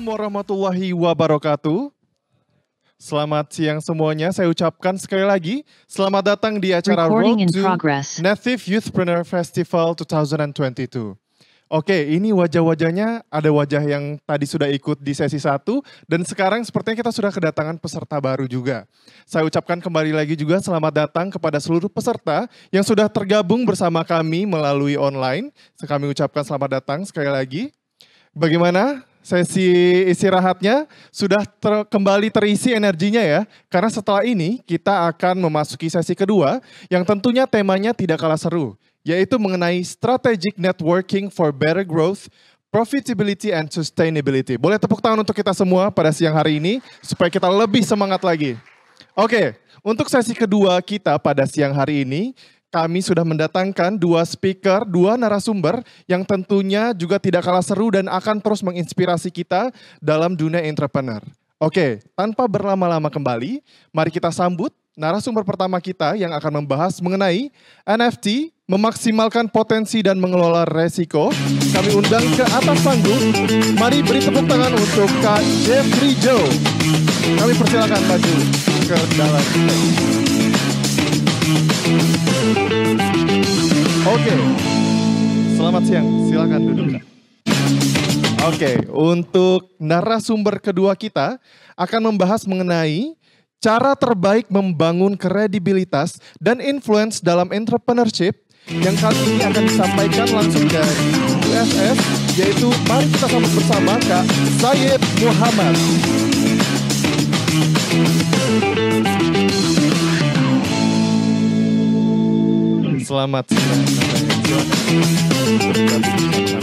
Warahmatullahi wabarakatuh. Selamat siang semuanya, saya ucapkan sekali lagi selamat datang di acara Road to Native Youthpreneur Festival 2022. Oke, ini wajah-wajahnya, ada wajah yang tadi sudah ikut di sesi 1 dan sekarang sepertinya kita sudah kedatangan peserta baru juga. Saya ucapkan kembali lagi juga selamat datang kepada seluruh peserta yang sudah tergabung bersama kami melalui online. Kami ucapkan selamat datang sekali lagi. Bagaimana sesi istirahatnya? Sudah kembali terisi energinya ya? Karena setelah ini kita akan memasuki sesi kedua yang tentunya temanya tidak kalah seru, yaitu mengenai strategic networking for better growth, profitability and sustainability. Boleh tepuk tangan untuk kita semua pada siang hari ini supaya kita lebih semangat lagi. Oke, untuk sesi kedua kita pada siang hari ini, kami sudah mendatangkan dua speaker, dua narasumber yang tentunya juga tidak kalah seru dan akan terus menginspirasi kita dalam dunia entrepreneur. Oke, tanpa berlama-lama kembali, mari kita sambut narasumber pertama kita yang akan membahas mengenai NFT, memaksimalkan potensi dan mengelola resiko. Kami undang ke atas panggung, mari beri tepuk tangan untuk Kak Jeffrey Joe. Kami persilakan maju ke dalam. Oke, selamat siang, silakan duduk. Oke, untuk narasumber kedua kita akan membahas mengenai cara terbaik membangun kredibilitas dan influence dalam entrepreneurship yang kali ini akan disampaikan langsung dari USS, yaitu mari kita sambut bersama Kak Syed Muhammad. Selamat siang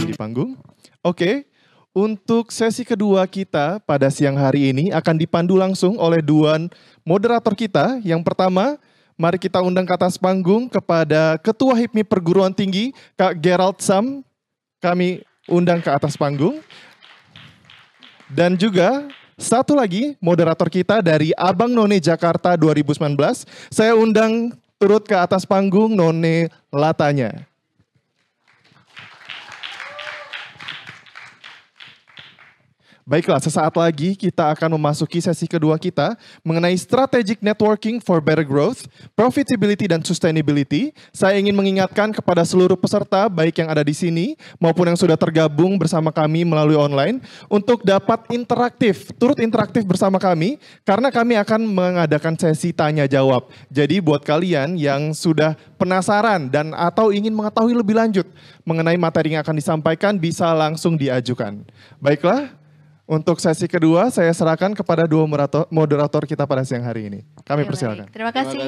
di panggung. Oke, untuk sesi kedua kita pada siang hari ini akan dipandu langsung oleh dua moderator kita. Yang pertama, mari kita undang ke atas panggung kepada Ketua HIPMI Perguruan Tinggi, Kak Gerald Sam. Kami undang ke atas panggung. Dan juga satu lagi moderator kita dari Abang None Jakarta 2019. Saya undang turut ke atas panggung None Latanya. Baiklah, sesaat lagi kita akan memasuki sesi kedua kita mengenai strategic networking for better growth, profitability dan sustainability. Saya ingin mengingatkan kepada seluruh peserta baik yang ada di sini maupun yang sudah tergabung bersama kami melalui online untuk dapat turut interaktif bersama kami karena kami akan mengadakan sesi tanya jawab. Jadi buat kalian yang sudah penasaran dan atau ingin mengetahui lebih lanjut mengenai materi yang akan disampaikan bisa langsung diajukan. Baiklah. Untuk sesi kedua, saya serahkan kepada dua moderator kita pada siang hari ini. Kami persilakan. Terima kasih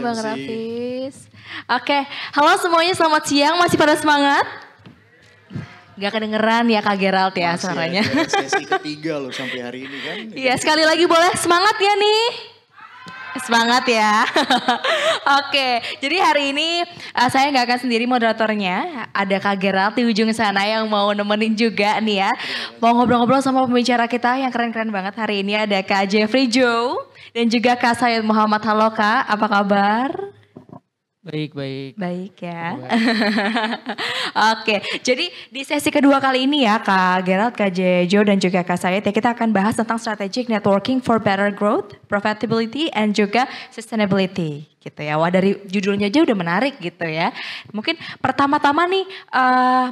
Bang Rafis. Oke, halo semuanya, selamat siang. Masih pada semangat? Gak kedengeran ya Kak Gerald ya suaranya. Sesi ketiga loh sampai hari ini kan. Iya, sekali lagi boleh semangat ya nih? Semangat ya. Oke, jadi hari ini saya nggak akan sendiri moderatornya. Ada Kak Gerald di ujung sana yang mau nemenin juga nih ya. Mau ngobrol-ngobrol sama pembicara kita yang keren-keren banget. Hari ini ada Kak Jeffrey Joe dan juga Kak Sayed Muhammad. Halo Kak, apa kabar? Baik, baik. Baik ya. Oke, jadi di sesi kedua kali ini ya Kak Gerald, Kak Jejo dan juga Kak Sayed ya, kita akan bahas tentang strategic networking for better growth, profitability and juga sustainability gitu ya. Wah, dari judulnya aja udah menarik gitu ya. Mungkin pertama-tama nih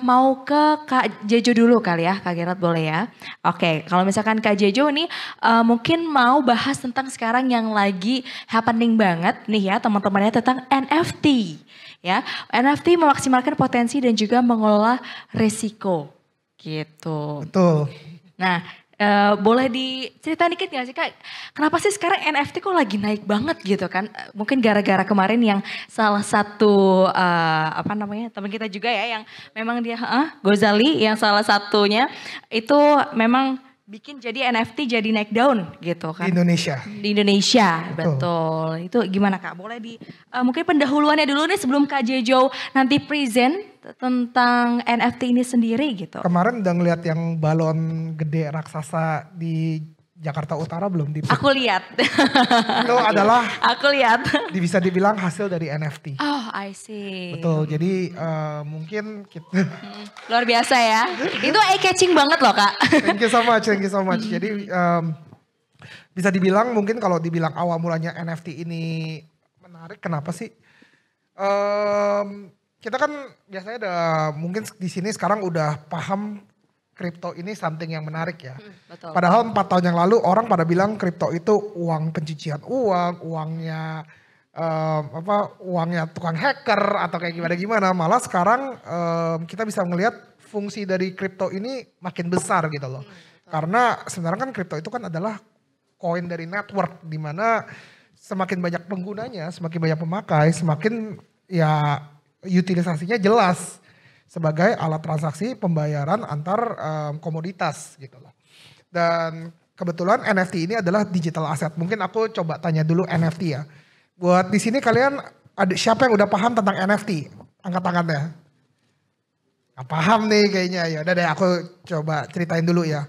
mau ke Kak Jejo dulu kali ya, Kak Gerald boleh ya. Oke, kalau misalkan Kak Jejo nih mungkin mau bahas tentang sekarang yang lagi happening banget nih ya teman-temannya tentang NFT ya. NFT memaksimalkan potensi dan juga mengelola risiko gitu. Betul. Nah, boleh diceritain dikit gak sih Kak, kenapa sih sekarang NFT kok lagi naik banget gitu kan? Mungkin gara-gara kemarin yang salah satu teman kita juga ya yang memang dia Gozali yang salah satunya itu memang bikin jadi NFT jadi naik daun gitu kan. Di Indonesia. Di Indonesia, betul. Itu gimana Kak? Boleh mungkin pendahuluannya dulu nih sebelum Kak Jejo nanti present tentang NFT ini sendiri gitu. Kemarin udah ngeliat yang balon gede raksasa di Jakarta Utara belum? Aku lihat. Itu adalah. Aku lihat. Bisa dibilang hasil dari NFT. Oh, I see. Betul, jadi mungkin kita. Luar biasa ya. Itu eye-catching banget loh Kak. Thank you so much. Jadi bisa dibilang mungkin kalau dibilang awal mulanya NFT ini menarik, kenapa sih? Kita kan biasanya mungkin di sini sekarang udah paham kripto ini something yang menarik ya. Betul. Padahal 4 tahun yang lalu orang pada bilang kripto itu uang pencucian uang, uangnya tukang hacker atau kayak gimana. Malah sekarang kita bisa melihat fungsi dari kripto ini makin besar gitu loh. Karena sebenarnya kan kripto itu kan adalah koin dari network, di mana semakin banyak penggunanya, semakin banyak pemakai, semakin ya utilisasinya jelas sebagai alat transaksi pembayaran antar komoditas gitu loh. Dan kebetulan NFT ini adalah digital asset. Mungkin aku coba tanya dulu NFT ya. Buat di sini kalian ada siapa yang udah paham tentang NFT? Angkat tangannya. Gak paham nih kayaknya. Ya udah deh aku coba ceritain dulu ya.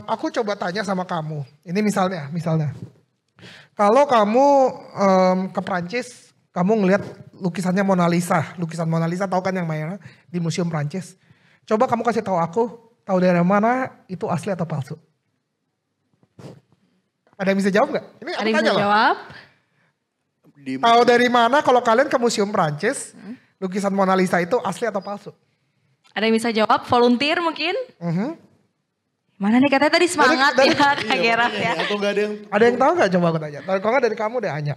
Aku coba tanya sama kamu. Ini misalnya. Kalau kamu ke Prancis, kamu ngelihat lukisannya Mona Lisa. Lukisan Mona Lisa tahu kan yang mainnya di Museum Prancis. Coba kamu kasih tahu aku, tahu dari mana itu asli atau palsu? Ada yang bisa jawab gak? Ini ada yang bisa jawab? Tahu dari mana kalau kalian ke Museum Prancis, lukisan Mona Lisa itu asli atau palsu? Ada yang bisa jawab? Volunteer mungkin? Mana nih katanya tadi semangat ya Kak Gerald ya. Atau gak ada yang tahu gak? Coba aku tanya. Kalau gak dari kamu deh Anya.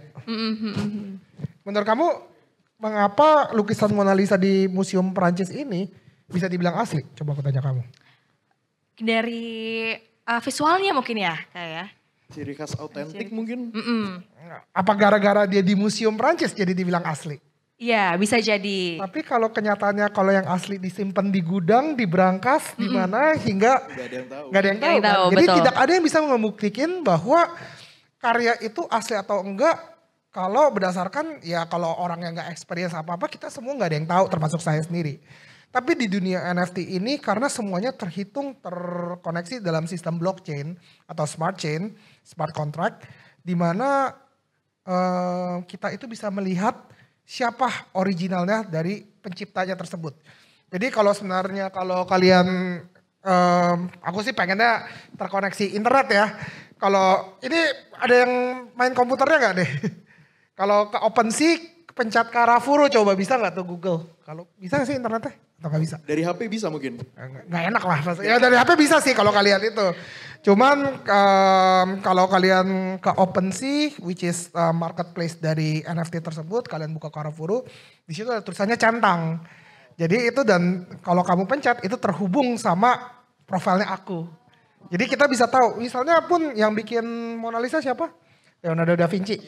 Menurut kamu mengapa lukisan Mona Lisa di Museum Prancis ini bisa dibilang asli? Coba aku tanya kamu. Dari visualnya mungkin ya kayak. Ciri khas autentik mungkin. Apa gara-gara dia di Museum Prancis jadi dibilang asli? Iya bisa jadi. Tapi kalau kenyataannya kalau yang asli disimpan di gudang, di brankas, di mana hingga gak ada yang tahu. Kan? Jadi betul. tidak ada yang bisa membuktikan bahwa karya itu asli atau enggak. Kalau berdasarkan ya kalau orang yang gak experience apa-apa kita semua gak ada yang tahu termasuk saya sendiri. Tapi di dunia NFT ini karena semuanya terkoneksi dalam sistem blockchain atau smart chain, smart contract. Di mana kita itu bisa melihat siapa originalnya dari penciptanya tersebut. Jadi kalau sebenarnya kalau kalian, aku sih pengennya terkoneksi internet ya. Kalau ini ada yang main komputernya gak deh? Kalau ke OpenSea, pencet Karafuru coba bisa gak tuh Google? Kalau bisa gak sih internetnya? Atau gak bisa? Dari HP bisa mungkin? Gak enak lah. Ya dari HP bisa sih kalau kalian itu. Cuman kalau kalian ke OpenSea, which is marketplace dari NFT tersebut, kalian buka Karafuru, di situ ada tulisannya centang. Jadi itu dan kalau kamu pencet itu terhubung sama profilnya aku. Jadi kita bisa tahu, misalnya pun yang bikin Mona Lisa siapa? Leonardo da Vinci.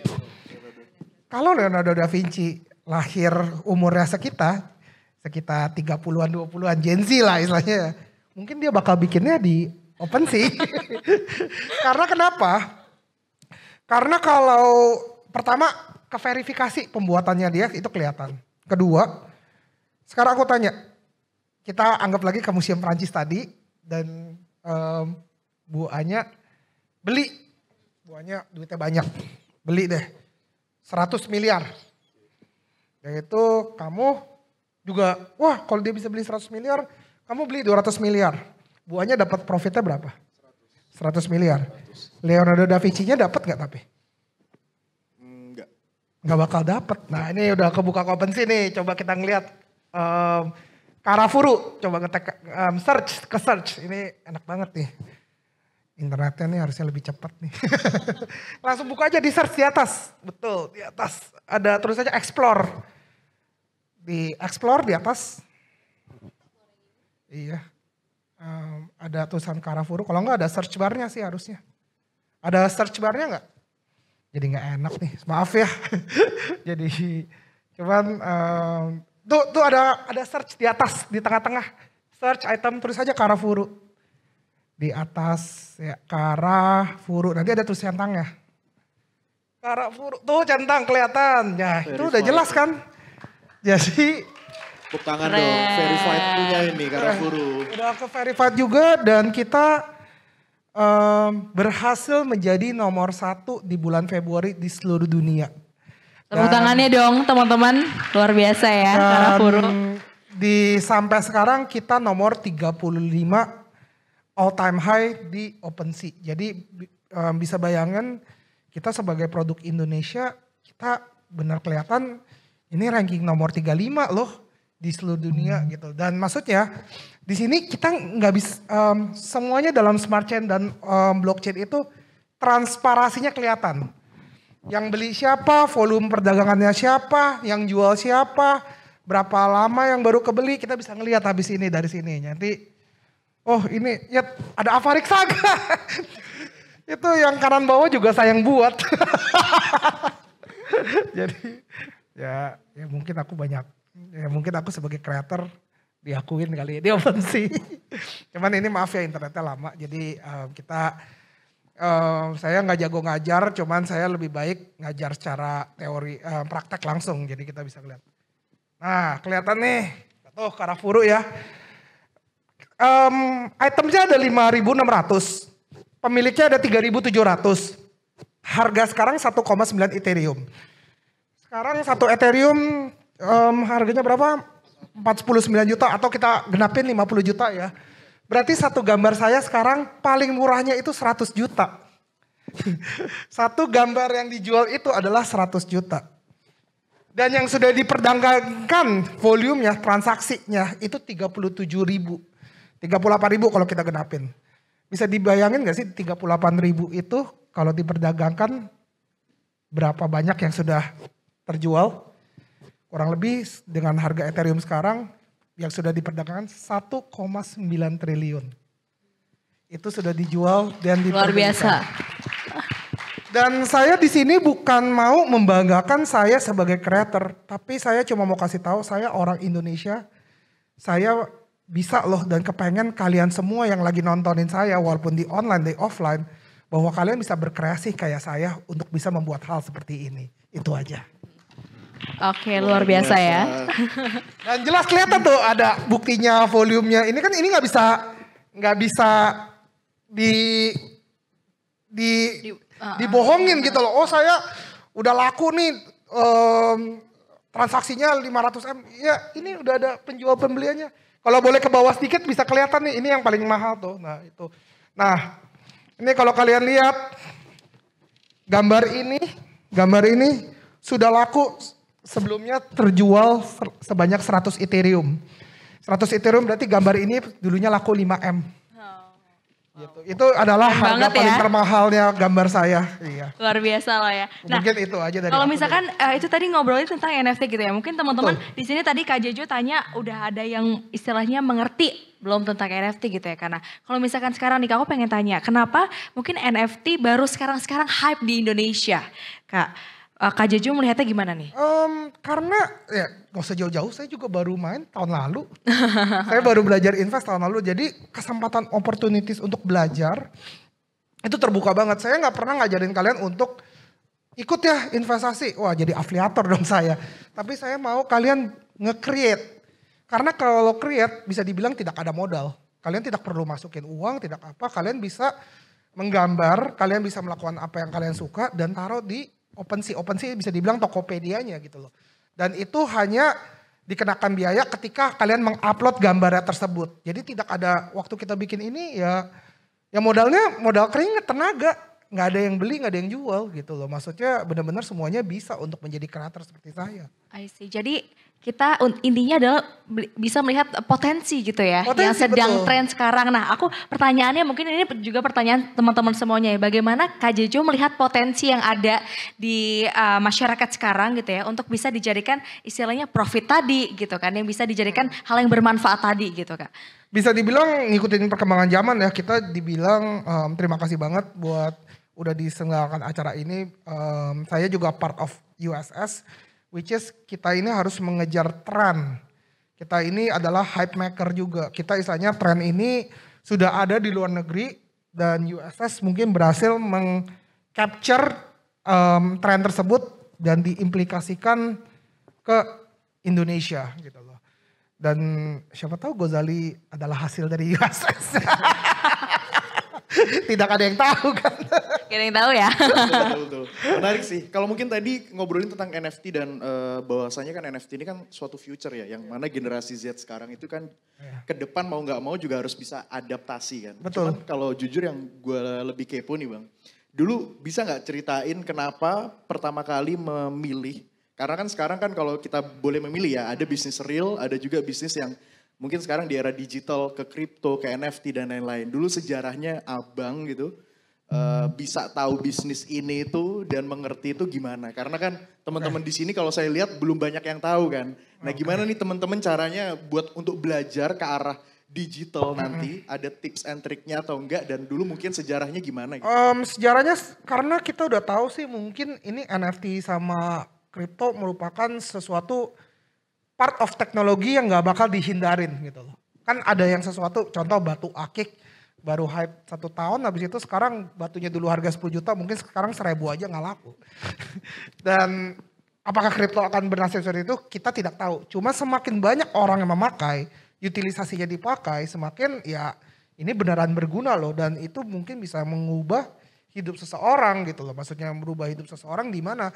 Kalau Leonardo da Vinci lahir umurnya sekitar 30-an, 20-an, Gen Z lah istilahnya. Mungkin dia bakal bikinnya di OpenSea. Karena kenapa? Karena kalau pertama ke verifikasi pembuatannya dia itu kelihatan. Kedua, sekarang aku tanya, kita anggap lagi ke Museum Prancis tadi dan Bu Anya beli, Bu Anya duitnya banyak, beli deh 100 miliar. Yaitu kamu juga, wah kalau dia bisa beli 100 miliar, kamu beli 200 miliar. Bu Anya dapat profitnya berapa? 100 miliar. Leonardo da Vinci-nya dapat gak tapi? Nggak bakal dapet. Nah ini udah kebuka OpenSea nih, coba kita ngeliat Karafuru, coba ngetek search, ini enak banget nih. Internetnya nih harusnya lebih cepat nih. Langsung buka aja di search di atas, betul di atas ada terus aja explore. Di explore di atas, iya ada tulisan Karafuru, kalau nggak ada search barnya sih harusnya. Ada search barnya nggak? Jadi nggak enak nih, maaf ya. Jadi cuman tuh ada search di atas, di tengah-tengah. Search item terus aja Karafuru. Di atas ya Karafuru, nanti ada tulis centangnya. Karafuru, tuh centang kelihatan. Ya itu udah jelas kan. Jadi tepuk tangan dong, verified punya ini Karafuru. Udah ke verified juga dan kita berhasil menjadi nomor 1 di bulan Februari di seluruh dunia. Tepuk tangannya dong teman-teman, luar biasa ya Karafuru. Sampai sekarang kita nomor 35 all time high di OpenSea. Jadi bisa bayangin kita sebagai produk Indonesia, kita benar kelihatan ini ranking nomor 35 loh di seluruh dunia gitu. Dan maksudnya di sini kita nggak bisa semuanya dalam smart chain dan blockchain itu transparasinya kelihatan. Yang beli siapa, volume perdagangannya siapa, yang jual siapa, berapa lama yang baru kebeli, kita bisa ngelihat habis ini dari sini. Nanti oh ini ya ada Avarik Saga. Itu yang kanan bawah juga saya yang buat. Jadi ya mungkin aku mungkin aku sebagai kreator diakuin kali ya di OpenSea. Cuman ini maaf ya internetnya lama, jadi saya nggak jago ngajar, cuman saya lebih baik ngajar secara teori praktek langsung, jadi kita bisa lihat. Nah kelihatan nih, tuh Karafuru ya. Itemnya ada 5.600, pemiliknya ada 3.700. Harga sekarang 1,9 Ethereum. Sekarang 1 Ethereum harganya berapa? 49 juta atau kita genapin 50 juta ya. Berarti satu gambar saya sekarang paling murahnya itu 100 juta. Satu gambar yang dijual itu adalah 100 juta. Dan yang sudah diperdagangkan volumenya, transaksinya itu 37 ribu. 38 ribu kalau kita genapin. Bisa dibayangin gak sih 38 ribu itu kalau diperdagangkan berapa banyak yang sudah terjual? Kurang lebih dengan harga Ethereum sekarang yang sudah diperdagangkan 1,9 triliun. Itu sudah dijual dan diperdagangkan. Luar biasa. Dan saya di sini bukan mau membanggakan saya sebagai creator, tapi saya cuma mau kasih tahu saya orang Indonesia. Saya bisa loh dan kepengen kalian semua yang lagi nontonin saya walaupun di online, di offline, bahwa kalian bisa berkreasi kayak saya untuk bisa membuat hal seperti ini. Itu aja. Oke, luar biasa ya. Dan jelas kelihatan tuh ada buktinya, volumenya. Ini kan ini nggak bisa dibohongin gitu loh. Oh saya udah laku nih transaksinya 500 M. Ya ini udah ada penjual pembeliannya. Kalau boleh ke bawah sedikit bisa kelihatan nih, ini yang paling mahal tuh. Nah itu. Nah ini kalau kalian lihat gambar ini sudah laku. Sebelumnya terjual sebanyak 100 Ethereum. 100 Ethereum berarti gambar ini dulunya laku 5M. Gitu. Itu adalah harga paling termahalnya gambar saya. Iya. Luar biasa loh ya. Nah, mungkin itu aja dari kalau misalkan itu tadi ngobrolin tentang NFT gitu ya. Mungkin teman-teman di sini tadi Kak Jejo tanya udah ada yang istilahnya mengerti belum tentang NFT gitu ya. Karena kalau misalkan sekarang nih aku pengen tanya, kenapa mungkin NFT baru sekarang hype di Indonesia, Kak? Kak Jejo melihatnya gimana nih? Karena ya gak usah jauh-jauh, saya juga baru main tahun lalu. Saya baru belajar invest tahun lalu, jadi kesempatan opportunities untuk belajar itu terbuka banget. Saya gak pernah ngajarin kalian untuk ikut ya investasi. Wah jadi afiliator dong saya. Tapi saya mau kalian nge-create. Karena kalau create bisa dibilang tidak ada modal. Kalian tidak perlu masukin uang, tidak apa. Kalian bisa menggambar, kalian bisa melakukan apa yang kalian suka dan taruh di OpenSea. OpenSea bisa dibilang Tokopedia-nya gitu loh. Dan itu hanya dikenakan biaya ketika kalian mengupload gambarnya tersebut. Jadi tidak ada waktu kita bikin ini ya modalnya modal keringat, tenaga. Nggak ada yang beli, nggak ada yang jual gitu loh. Maksudnya benar-benar semuanya bisa untuk menjadi kreator seperti saya. I see. Jadi kita intinya adalah bisa melihat potensi gitu ya. Potensi, yang sedang betul. tren sekarang. Nah aku pertanyaannya mungkin ini juga pertanyaan teman-teman semuanya ya. Bagaimana Kak Jejo melihat potensi yang ada di masyarakat sekarang gitu ya. Untuk bisa dijadikan istilahnya profit tadi gitu kan. Yang bisa dijadikan hal yang bermanfaat tadi gitu Kak. Bisa dibilang ngikutin perkembangan zaman ya. Kita dibilang terima kasih banget buat udah diselenggarakan acara ini. Saya juga part of USS. Which is kita ini harus mengejar tren. Kita ini adalah hype maker juga. Kita istilahnya tren ini sudah ada di luar negeri. Dan USS mungkin berhasil meng-capture tren tersebut. Dan diimplikasikan ke Indonesia gitu loh. Dan siapa tahu Gozali adalah hasil dari USS. Tidak ada yang tahu kan. Gak ada yang tahu ya. Betul. Menarik sih. Kalau mungkin tadi ngobrolin tentang NFT dan bahwasanya kan NFT ini kan suatu future ya. Yang mana generasi Z sekarang itu kan ke depan mau gak mau juga harus bisa adaptasi kan. Betul. Cuman kalau jujur yang gue lebih kepo nih Bang. Dulu bisa gak ceritain kenapa pertama kali memilih. Karena kan sekarang kan kalau kita boleh memilih ya. Ada bisnis real, ada juga bisnis yang mungkin sekarang di era digital ke kripto, ke NFT dan lain-lain. Dulu sejarahnya abang gitu. Bisa tahu bisnis ini itu dan mengerti itu gimana. Karena kan teman-teman di sini kalau saya lihat belum banyak yang tahu kan. Nah gimana nih teman-teman caranya buat untuk belajar ke arah digital nanti. Ada tips and triknya atau enggak dan dulu mungkin sejarahnya gimana gitu. Sejarahnya karena kita udah tahu sih mungkin ini NFT sama kripto merupakan sesuatu part of teknologi yang gak bakal dihindarin gitu loh. Kan ada yang sesuatu contoh batu akik. Baru hype 1 tahun, habis itu sekarang batunya dulu harga 10 juta, mungkin sekarang 1.000 aja nggak laku. Dan apakah kripto akan bernasib seperti itu? Kita tidak tahu. Cuma semakin banyak orang yang memakai, utilisasinya dipakai, semakin ya ini beneran berguna loh. Dan itu mungkin bisa mengubah hidup seseorang gitu loh. Maksudnya merubah hidup seseorang di mana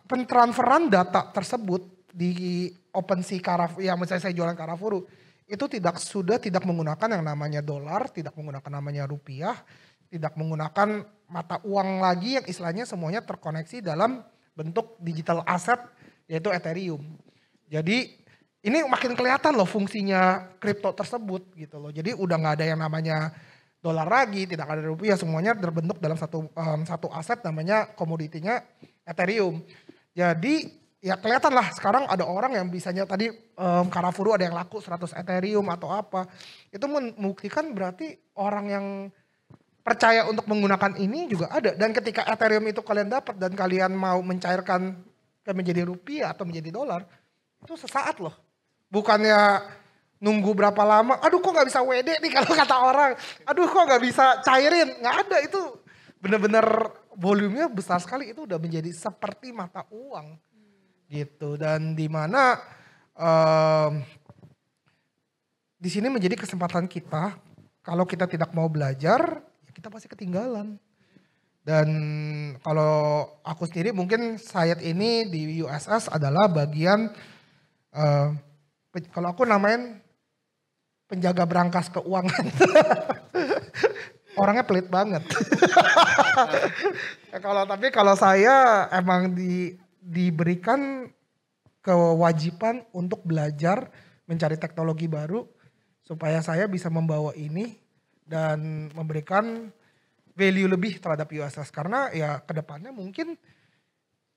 pentransferan data tersebut di OpenSea Carrefour, ya misalnya saya jualan Carrefour, itu sudah tidak menggunakan yang namanya dolar, tidak menggunakan namanya rupiah, tidak menggunakan mata uang lagi yang istilahnya semuanya terkoneksi dalam bentuk digital asset yaitu Ethereum. Jadi ini makin kelihatan loh fungsinya kripto tersebut gitu loh. Jadi udah nggak ada yang namanya dolar lagi, tidak ada rupiah, semuanya terbentuk dalam satu aset namanya komoditinya Ethereum. Jadi ya kelihatan lah sekarang ada orang yang bisanya tadi Carrefour ada yang laku 100 Ethereum atau apa. Itu membuktikan berarti orang yang percaya untuk menggunakan ini juga ada. Dan ketika Ethereum itu kalian dapat dan kalian mau mencairkan menjadi rupiah atau menjadi dolar. Itu sesaat loh. Bukannya nunggu berapa lama. Aduh kok gak bisa WD nih kalau kata orang. Aduh kok gak bisa cairin. Gak ada itu benar-benar volumenya besar sekali. Itu udah menjadi seperti mata uang. Gitu dan di mana di sini menjadi kesempatan kita kalau kita tidak mau belajar ya kita pasti ketinggalan. Dan kalau aku sendiri mungkin saat ini di USS adalah bagian kalau aku namain penjaga berangkas keuangan. Orangnya pelit banget. Kalau saya emang diberikan kewajiban untuk belajar mencari teknologi baru supaya saya bisa membawa ini dan memberikan value lebih terhadap USS karena ya kedepannya mungkin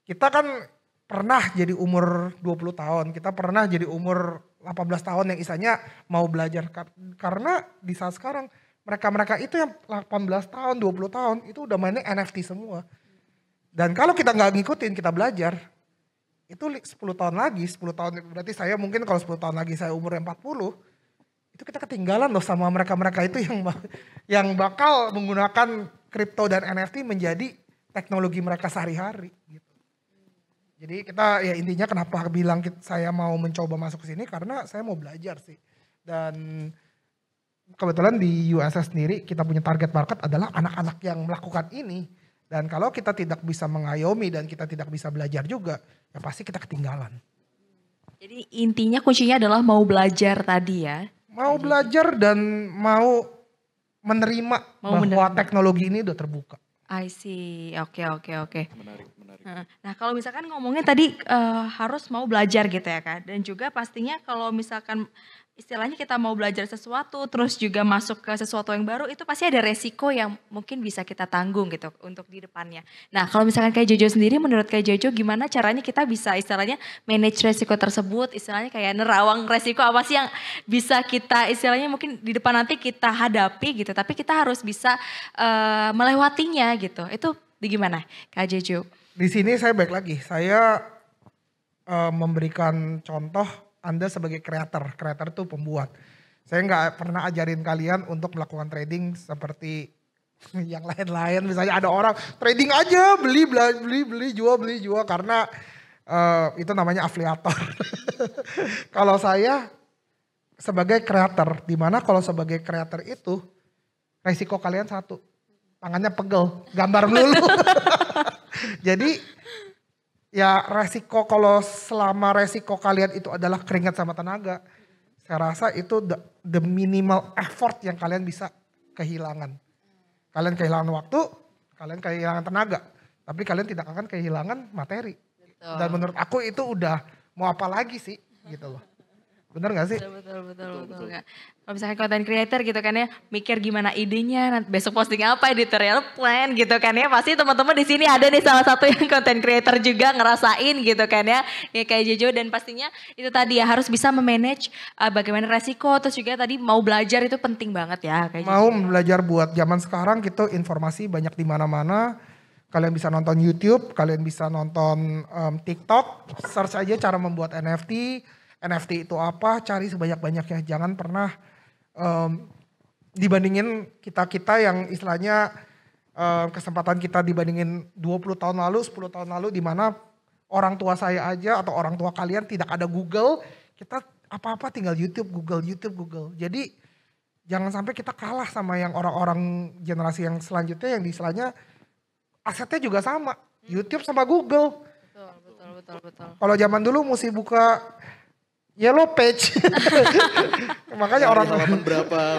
kita kan pernah jadi umur 20 tahun, kita pernah jadi umur 18 tahun yang istilahnya mau belajar karena di saat sekarang mereka-mereka itu yang 18 tahun, 20 tahun itu udah mainnya NFT semua. Dan kalau kita nggak ngikutin, kita belajar, itu 10 tahun lagi, 10 tahun berarti saya mungkin kalau 10 tahun lagi saya umur 40, itu kita ketinggalan loh sama mereka-mereka itu yang bakal menggunakan kripto dan NFT menjadi teknologi mereka sehari-hari gitu. Jadi kita ya intinya kenapa bilang saya mau mencoba masuk ke sini karena saya mau belajar sih. Dan kebetulan di USS sendiri kita punya target market adalah anak-anak yang melakukan ini. Dan kalau kita tidak bisa mengayomi dan kita tidak bisa belajar juga, ya pasti kita ketinggalan. Jadi intinya kuncinya adalah mau belajar tadi ya. Mau belajar dan mau menerima bahwa teknologi ini udah terbuka. I see, oke. Menarik. Nah kalau misalkan ngomongin tadi harus mau belajar gitu ya Kak. Dan juga pastinya kalau misalkan istilahnya kita mau belajar sesuatu terus juga masuk ke sesuatu yang baru itu pasti ada resiko yang mungkin bisa kita tanggung gitu untuk di depannya. Nah kalau misalkan kayak Jojo sendiri, menurut kayak Jojo gimana caranya kita bisa istilahnya manage resiko tersebut, istilahnya kayak nerawang resiko apa sih yang bisa kita istilahnya mungkin di depan nanti kita hadapi gitu, tapi kita harus bisa melewatinya gitu. Itu gimana Kak Jojo? Di sini saya balik lagi, saya memberikan contoh Anda sebagai kreator itu pembuat. Saya nggak pernah ajarin kalian untuk melakukan trading seperti yang lain-lain. Misalnya ada orang trading aja beli jual karena itu namanya afiliator. Kalau saya sebagai kreator, dimana kalau sebagai kreator itu resiko kalian satu, tangannya pegel, gambar melulu. Jadi ya resiko kalau selama resiko kalian itu adalah keringat sama tenaga, saya rasa itu the minimal effort yang kalian bisa kehilangan. Kalian kehilangan waktu, kalian kehilangan tenaga, tapi kalian tidak akan kehilangan materi. Betul. Dan menurut aku itu udah mau apa lagi sih gitu loh. Bener gak sih? Betul. Kalau misalkan content creator gitu kan ya, mikir gimana idenya, nanti besok posting apa, editorial plan gitu kan ya. Pasti teman-teman di sini ada nih salah satu yang content creator juga ngerasain gitu kan ya. Ya kayak Jojo, dan pastinya itu tadi ya harus bisa memanage bagaimana resiko, terus juga tadi mau belajar itu penting banget ya. Kayak mau Jojo. belajar buat zaman sekarang gitu, informasi banyak di mana-mana. Kalian bisa nonton YouTube, kalian bisa nonton TikTok, search aja cara membuat NFT. NFT itu apa, cari sebanyak-banyaknya. Jangan pernah dibandingin kita-kita yang istilahnya kesempatan kita dibandingin 20 tahun lalu, 10 tahun lalu, di mana orang tua saya aja atau orang tua kalian tidak ada Google, kita apa-apa tinggal YouTube. Jadi jangan sampai kita kalah sama yang orang-orang generasi yang selanjutnya yang istilahnya asetnya juga sama, YouTube sama Google. Betul. Kalau zaman dulu mesti buka Yellow Page. Makanya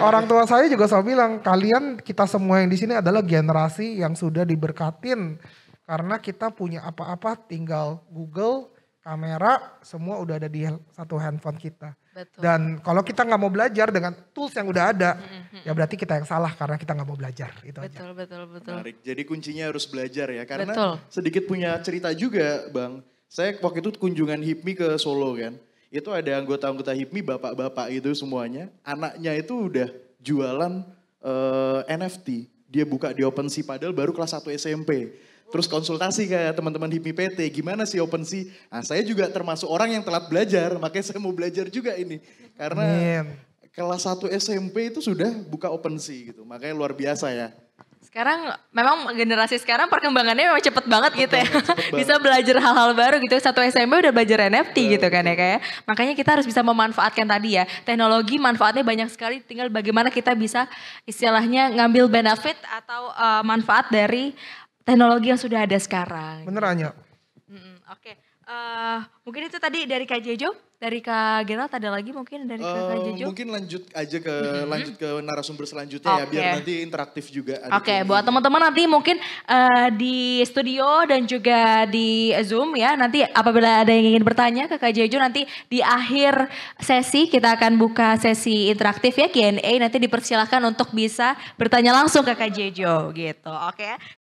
orang tua saya juga selalu bilang, kalian kita semua yang di sini adalah generasi yang sudah diberkatin karena kita punya apa-apa tinggal Google, kamera, semua udah ada di satu handphone kita. Betul. Dan kalau kita nggak mau belajar dengan tools yang udah ada, ya berarti kita yang salah karena kita nggak mau belajar. Itu aja. Betul. Menarik. Jadi kuncinya harus belajar ya, karena Betul. sedikit punya cerita juga Bang. Saya waktu itu kunjungan HIPMI ke Solo kan. Itu ada anggota-anggota HIPMI, bapak-bapak itu semuanya. Anaknya itu udah jualan NFT. Dia buka di OpenSea padahal baru kelas 1 SMP. Terus konsultasi ke teman-teman HIPMI PT, gimana sih OpenSea? Nah saya juga termasuk orang yang telat belajar, makanya saya mau belajar juga ini. Karena kelas 1 SMP itu sudah buka OpenSea gitu, makanya luar biasa ya. Sekarang memang generasi sekarang perkembangannya memang cepet banget gitu ya. Bisa belajar hal-hal baru gitu. 1 SMP udah belajar NFT gitu kan ya kayak. Makanya kita harus bisa memanfaatkan tadi ya. Teknologi manfaatnya banyak sekali. Tinggal bagaimana kita bisa istilahnya ngambil benefit atau manfaat dari teknologi yang sudah ada sekarang. Bener Anya. Oke. Mungkin itu tadi dari Kak Jojo, dari Kak Gerald ada lagi mungkin dari Kak Jojo? Mungkin lanjut ke narasumber selanjutnya ya, biar nanti interaktif juga. Oke, buat teman-teman nanti mungkin di studio dan juga di Zoom ya, nanti apabila ada yang ingin bertanya ke Kak Jojo, nanti di akhir sesi kita akan buka sesi interaktif ya, Q&A, nanti dipersilahkan untuk bisa bertanya langsung ke Kak Jojo gitu, oke.